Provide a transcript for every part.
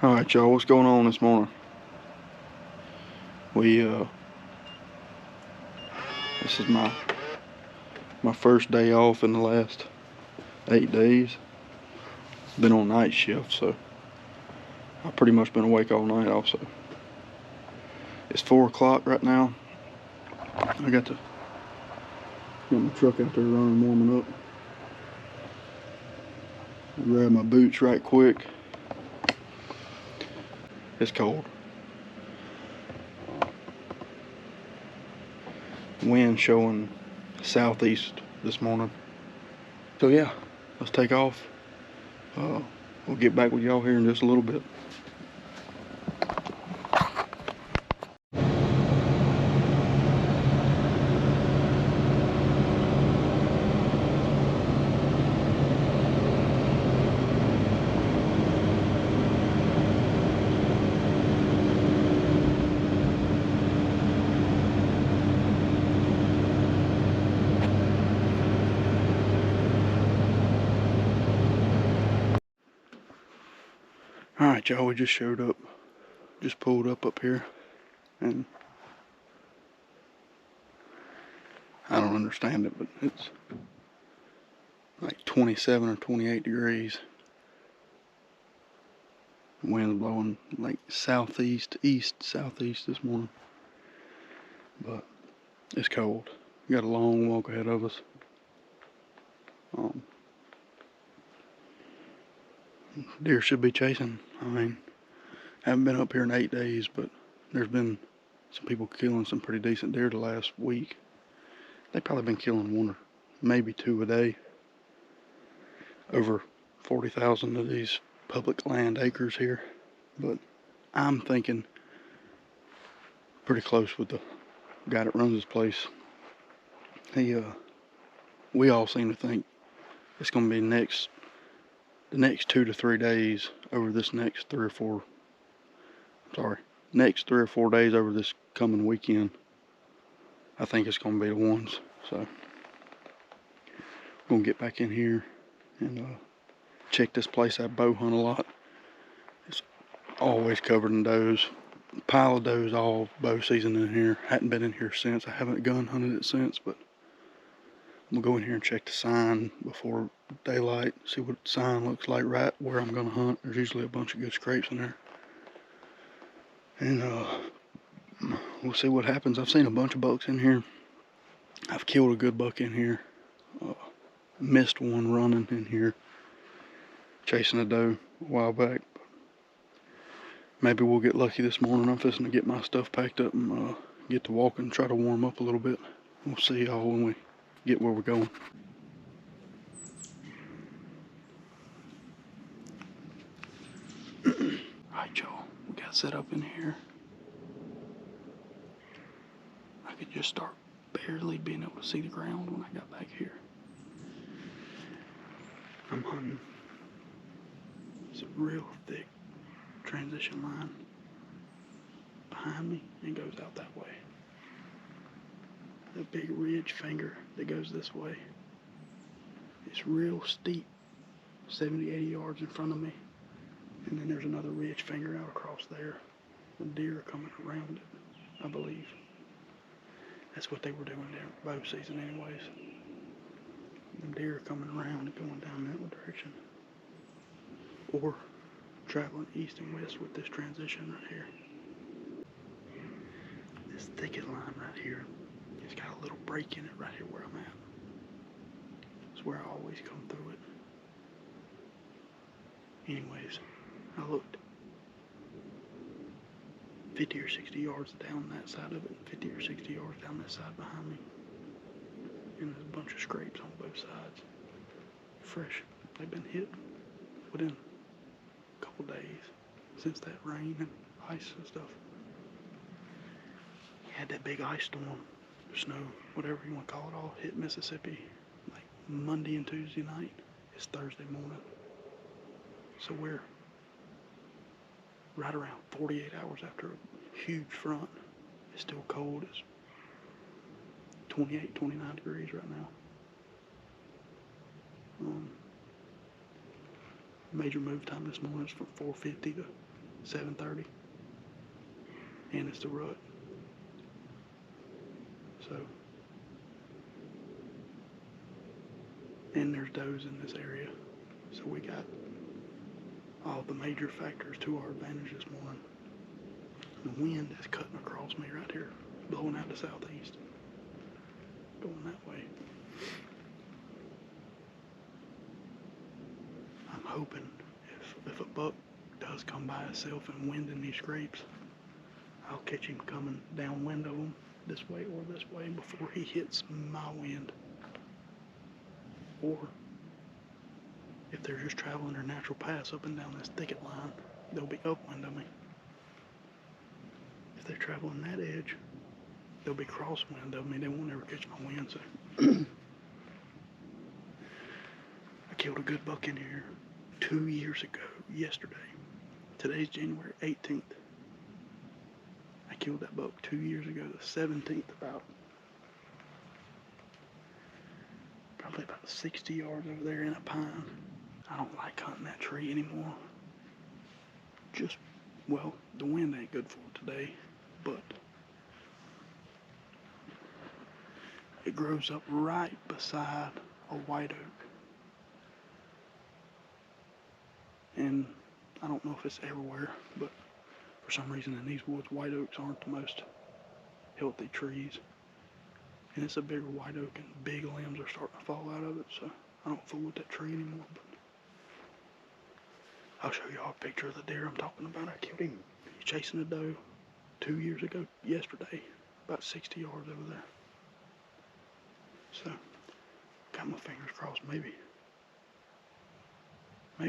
Alright y'all, what's going on this morning? This is my first day off in the last 8 days. Been on night shift, so I've pretty much been awake all night also. It's 4 o'clock right now. I got my truck out there running, warming up. I grab my boots right quick. It's cold. Wind showing southeast this morning. So yeah, let's take off. We'll get back with y'all here in just a little bit. Alright y'all, we just showed up. Just pulled up here. And I don't understand it, but it's like 27 or 28 degrees. The wind's blowing like southeast this morning. But it's cold. We got a long walk ahead of us. Deer should be chasing. I mean, haven't been up here in 8 days, but there's been some people killing some pretty decent deer the last week. They've probably been killing 1 or maybe 2 a day. Over 40,000 of these public land acres here. But I'm thinking pretty close with the guy that runs this place. We all seem to think it's going to be the next 2 to 3 days over this next 3 or 4. Next 3 or 4 days over this coming weekend. I think it's going to be the ones. So I'm going to get back in here and check this place out. Bow hunt a lot. It's always covered in does. Pile of does all bow season in here. Hadn't been in here since. I haven't gun hunted it since, but I'm going to go in here and check the sign before daylight. See what the sign looks like right where I'm going to hunt. There's usually a bunch of good scrapes in there. And we'll see what happens. I've seen a bunch of bucks in here. I've killed a good buck in here. Missed one running in here, chasing a doe a while back. Maybe we'll get lucky this morning. I'm fixing to get my stuff packed up and get to walking, try to warm up a little bit. We'll see y'all when we get where we're going. Alright y'all, we got set up in here. I could just start barely being able to see the ground when I got back here. I'm hunting. It's a real thick transition line behind me and goes out that way. The big ridge finger that goes this way. It's real steep, 70, 80 yards in front of me. And then there's another ridge finger out across there. The deer are coming around it, I believe. That's what they were doing there bow season anyways. The deer are coming around and going down that direction. Or traveling east and west with this transition right here. This thicket line right here, it's got a little break in it right here where I'm at. It's where I always come through it. Anyways, I looked 50 or 60 yards down that side of it, 50 or 60 yards down that side behind me. And there's a bunch of scrapes on both sides. Fresh. They've been hit within a couple days since that rain and ice and stuff. You had that big ice storm, snow, whatever you want to call it, all hit Mississippi like Monday and Tuesday night. It's Thursday morning. So we're right around 48 hours after a huge front. It's still cold. It's 28, 29 degrees right now. Major move time this morning is from 4:50 to 7:30, and it's the rut. So, and there's does in this area. So we got all the major factors to our advantage this morning. The wind is cutting across me right here, blowing out to southeast, going that way. I'm hoping if a buck does come by himself and wind in these scrapes, I'll catch him coming downwind of them, this way or this way, before he hits my wind. Or if they're just traveling their natural paths up and down this thicket line, they'll be upwind of me. If they're traveling that edge, they'll be crosswind of me. They won't ever catch my wind. So I killed a good buck in here 2 years ago, yesterday. Today's January 18th. I killed that buck 2 years ago, the 17th, probably about 60 yards over there in a pine. I don't like hunting that tree anymore. Well, the wind ain't good for it today, but it grows up right beside a white oak. And I don't know if it's everywhere, but for some reason in these woods, white oaks aren't the most healthy trees. And it's a bigger white oak and big limbs are starting to fall out of it, so I don't fool with that tree anymore. But I'll show y'all a picture of the deer I'm talking about. I killed him. He's chasing a doe 2 years ago, yesterday, about 60 yards over there. So, got my fingers crossed. Maybe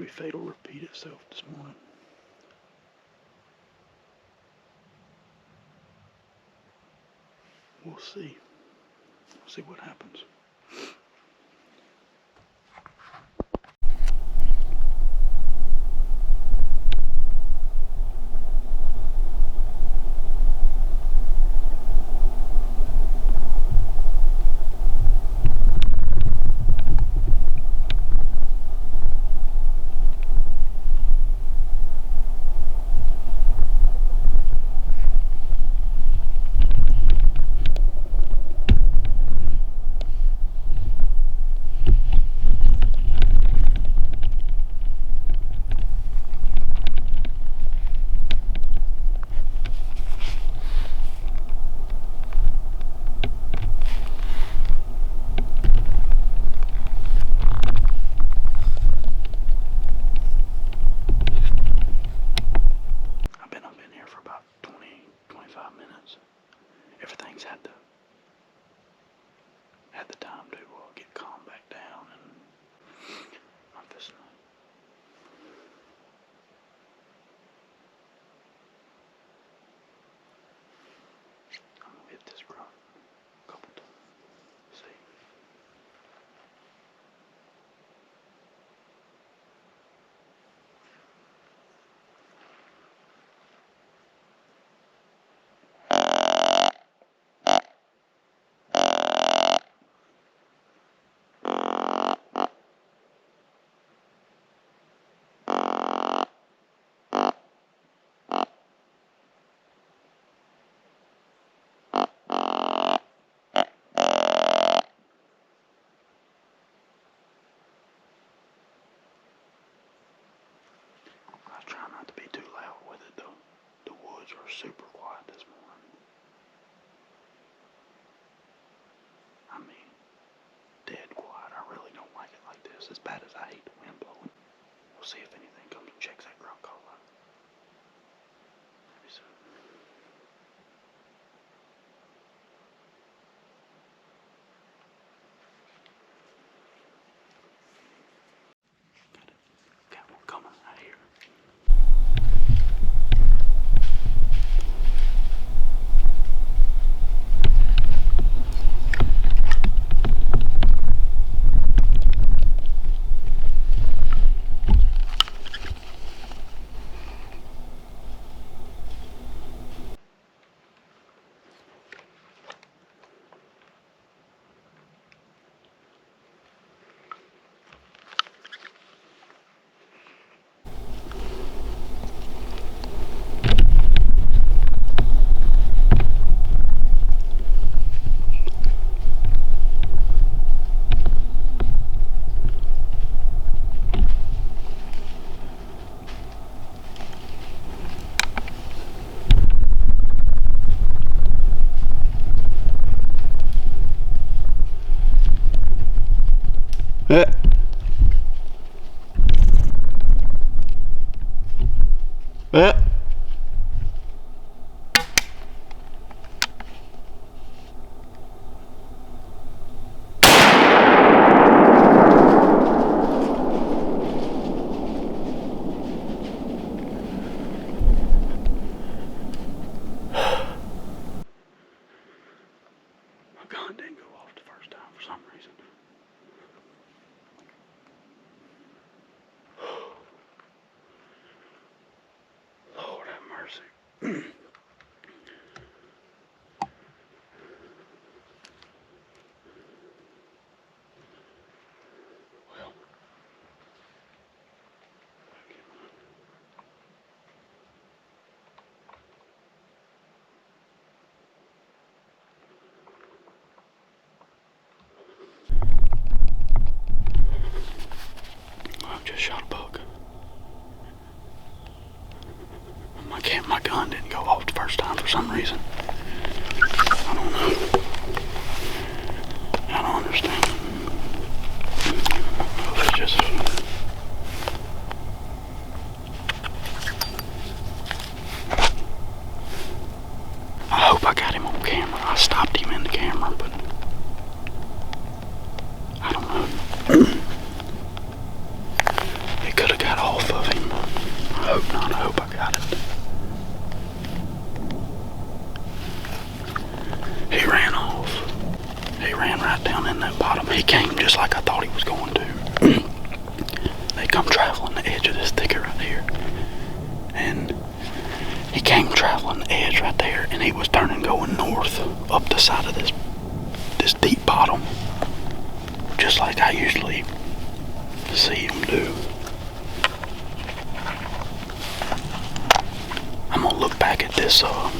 fate will repeat itself this morning. We'll see. We'll see what happens. Everything's had the time to get calmed back down, and I'm just I'm gonna hit this grunt a couple times. See. I try not to be too loud with it though. The woods are super quiet this morning. I mean, dead quiet. I really don't like it like this. As bad as I hate the wind blowing. We'll see if anything comes and checks that grunt call out. Maybe so. Got one coming out here. gun didn't go off the first time for some reason. Lord have mercy. Well, I've just shot a buck. My gun didn't go off the first time for some reason. I don't know. I don't understand. It's just... I hope I got him on camera. I stopped him in the camera, but I don't know. It could have got off of him. I hope not. I hope I got it. He ran off. He ran right down in that bottom. He came just like I thought he was going to. They come traveling the edge of this thicket right here. And he came traveling the edge right there, and he was turning going north up the side of this deep bottom. Just like I usually see him do. I'm gonna look back at this let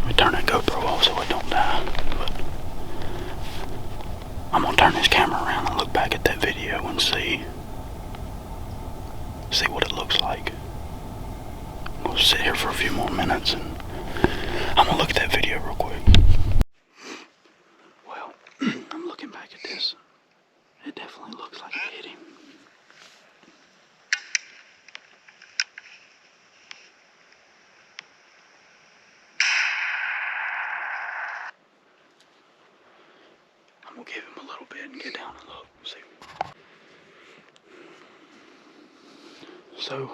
me turn that GoPro off so it don't die. But I'm gonna turn this camera around and look back at that video and see what it looks like. We'll sit here for a few more minutes and I'm gonna look at that video real quick. Well, I'm looking back at this. It definitely looks like it hit him. I'm gonna give him a little bit and get down and look. See. So,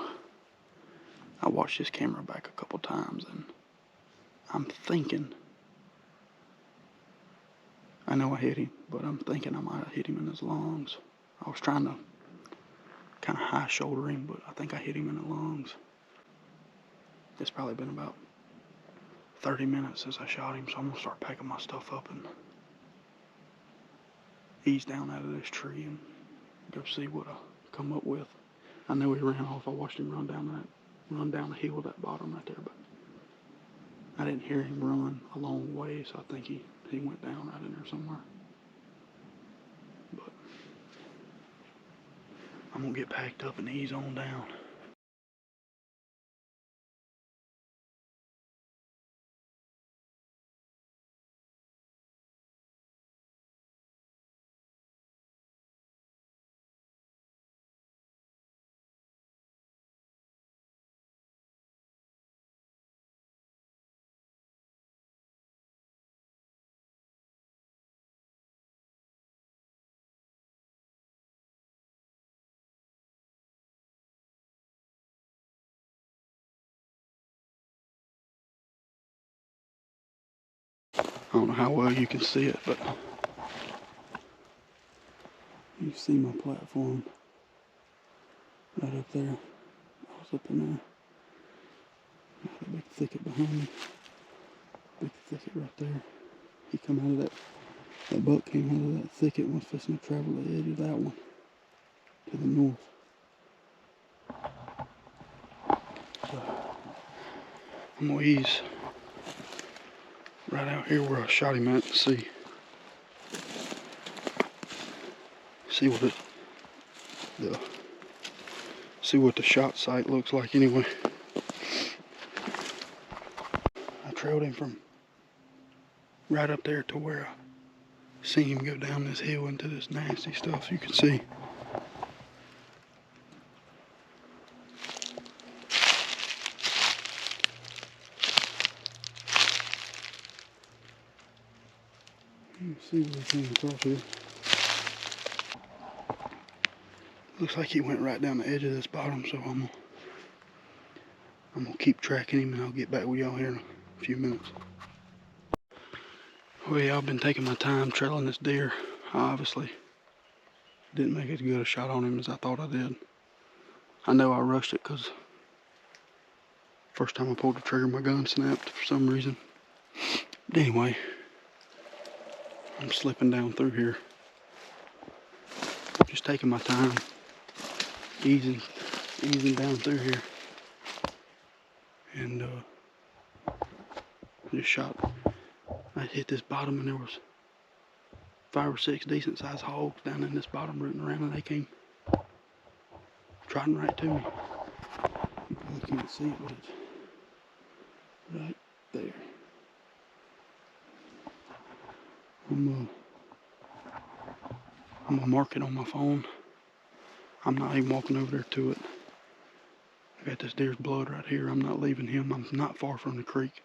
I watched this camera back a couple times and I'm thinking, I know I hit him, but I'm thinking I might have hit him in his lungs. I was trying to kind of high shoulder him, but I think I hit him in the lungs. It's probably been about 30 minutes since I shot him, so I'm gonna start packing my stuff up and ease down out of this tree and go see what I come up with. I know he ran off. I watched him run down the hill, that bottom right there, but I didn't hear him run a long way, so I think he went down right in there somewhere. But I'm gonna get packed up and ease on down. I don't know how well you can see it, but you see my platform right up there. I was up in there. Got a big thicket behind me. Big thicket right there. He come out of that buck came out of that thicket and was fixing to travel the edge of that one to the north. So, I'm gonna ease right out here where I shot him at to see what the shot site looks like anyway. I trailed him from right up there to where I seen him go down this hill into this nasty stuff. You can see. Let's see what he came across here. Looks like he went right down the edge of this bottom, so I'm gonna keep tracking him, and I'll get back with y'all here in a few minutes. Well, yeah, I've been taking my time trailing this deer. I obviously didn't make as good a shot on him as I thought I did. I know I rushed it because first time I pulled the trigger, my gun snapped for some reason. But anyway, I'm slipping down through here. Just taking my time, easing down through here. And just shot. I hit this bottom and there was 5 or 6 decent sized hogs down in this bottom rooting around, and they came trotting right to me. You probably can't see it, but it's right there. I'm gonna mark it on my phone. I'm not even walking over there to it. I got this deer's blood right here. I'm not leaving him. I'm not far from the creek.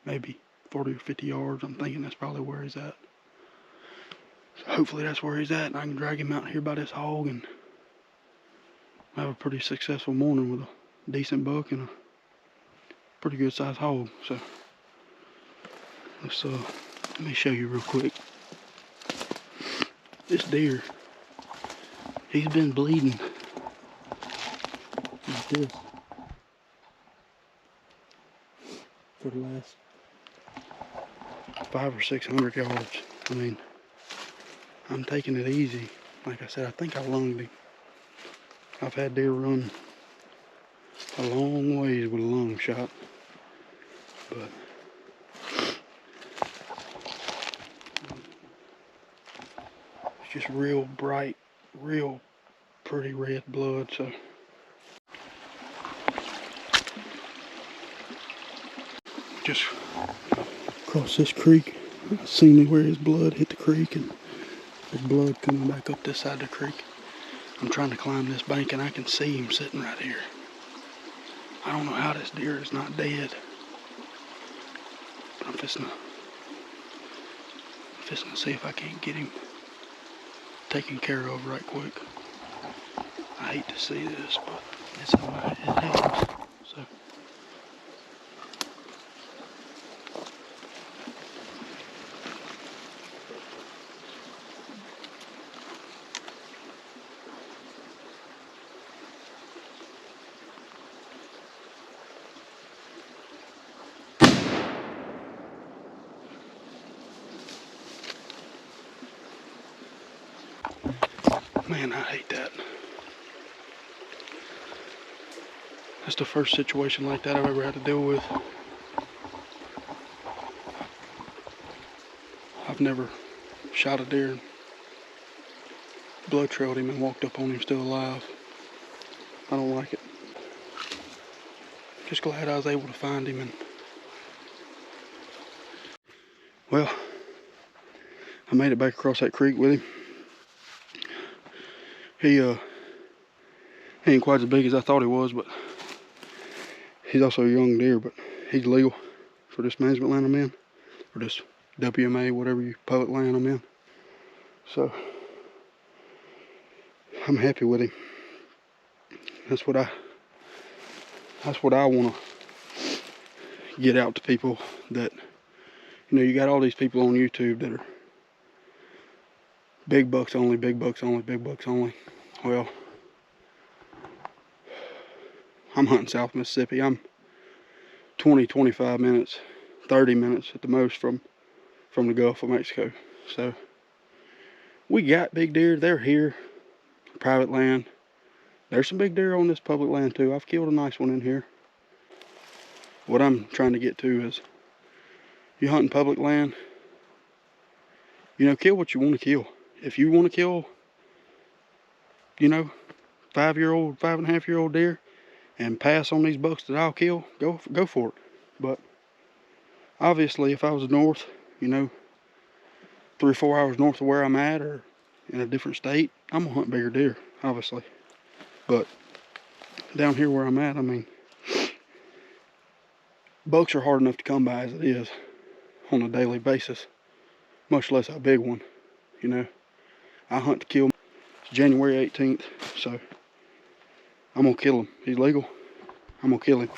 Maybe 40 or 50 yards. I'm thinking that's probably where he's at. So hopefully that's where he's at, and I can drag him out here by this hog and have a pretty successful morning with a decent buck and a pretty good sized hog. So let's let me show you real quick. This deer, he's been bleeding like this for the last 500 or 600 yards. I mean, I'm taking it easy. Like I said, I think I lunged him. I've had deer run a long ways with a lung shot, but it's just real bright, real pretty red blood. So just across this creek, I seen where his blood hit the creek, and there's blood coming back up this side of the creek. I'm trying to climb this bank and I can see him sitting right here. I don't know how this deer is not dead. But I'm fixing to see if I can't get him taken care of right quick. I hate to see this, but it's alright, it happens. So man, I hate that. That's the first situation like that I've ever had to deal with. I've never shot a deer and blood trailed him and walked up on him still alive. I don't like it. Just glad I was able to find him. And well, I made it back across that creek with him. He ain't quite as big as I thought he was, but he's also a young deer, but he's legal for this management land I'm in, or this WMA, whatever you public land I'm in. So I'm happy with him. That's what I want to get out to people, that, you know, you got all these people on YouTube that are big bucks only, big bucks only, big bucks only. Well, I'm hunting South Mississippi. I'm 20, 25 minutes, 30 minutes at the most from the Gulf of Mexico. So we got big deer. They're here, private land. There's some big deer on this public land too. I've killed a nice one in here. What I'm trying to get to is, you hunting public land, you know, kill what you want to kill. If you want to kill, you know, 5-year-old, 5.5-year-old deer and pass on these bucks that I'll kill, go for it. But obviously, if I was north you know, 3 or 4 hours north of where I'm at or in a different state, I'm gonna hunt bigger deer, obviously. But down here where I'm at, I mean, bucks are hard enough to come by as it is on a daily basis, much less a big one, you know. I hunt to kill. It's January 18th, so I'm gonna kill him. He's legal. I'm gonna kill him.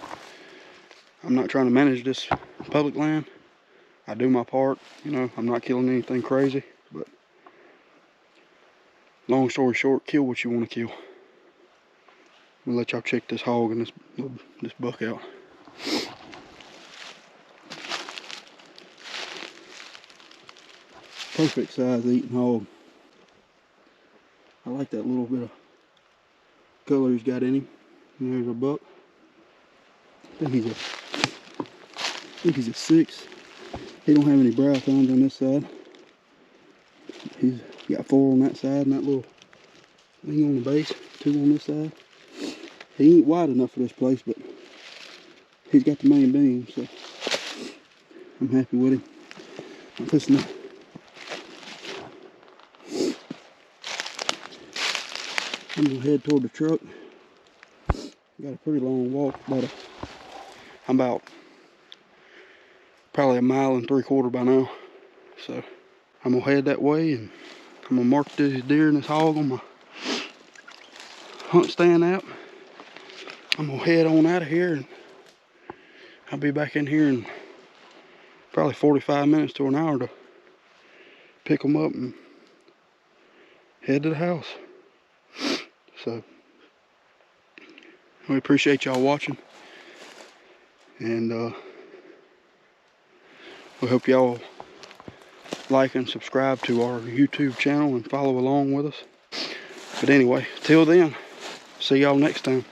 I'm not trying to manage this public land. I do my part, you know. I'm not killing anything crazy, but long story short, kill what you want to kill. I'm gonna let y'all check this hog and this buck out. Perfect size eating hog. I like that little bit of color he's got in him. And there's a buck. I think he's a 6. He don't have any brow thumbs on this side. He's got 4 on that side and that little thing on the base, 2 on this side. He ain't wide enough for this place, but he's got the main beam, so I'm happy with him. I'm fixing to I'm gonna head toward the truck. Got a pretty long walk, I'm about probably 1.75 miles by now. So I'm gonna head that way and I'm gonna mark this deer and this hog on my hunt stand app. I'm gonna head on out of here and I'll be back in here in probably 45 minutes to an hour to pick them up and head to the house. So we appreciate y'all watching, and we hope y'all like and subscribe to our YouTube channel and follow along with us. But anyway, till then, see y'all next time.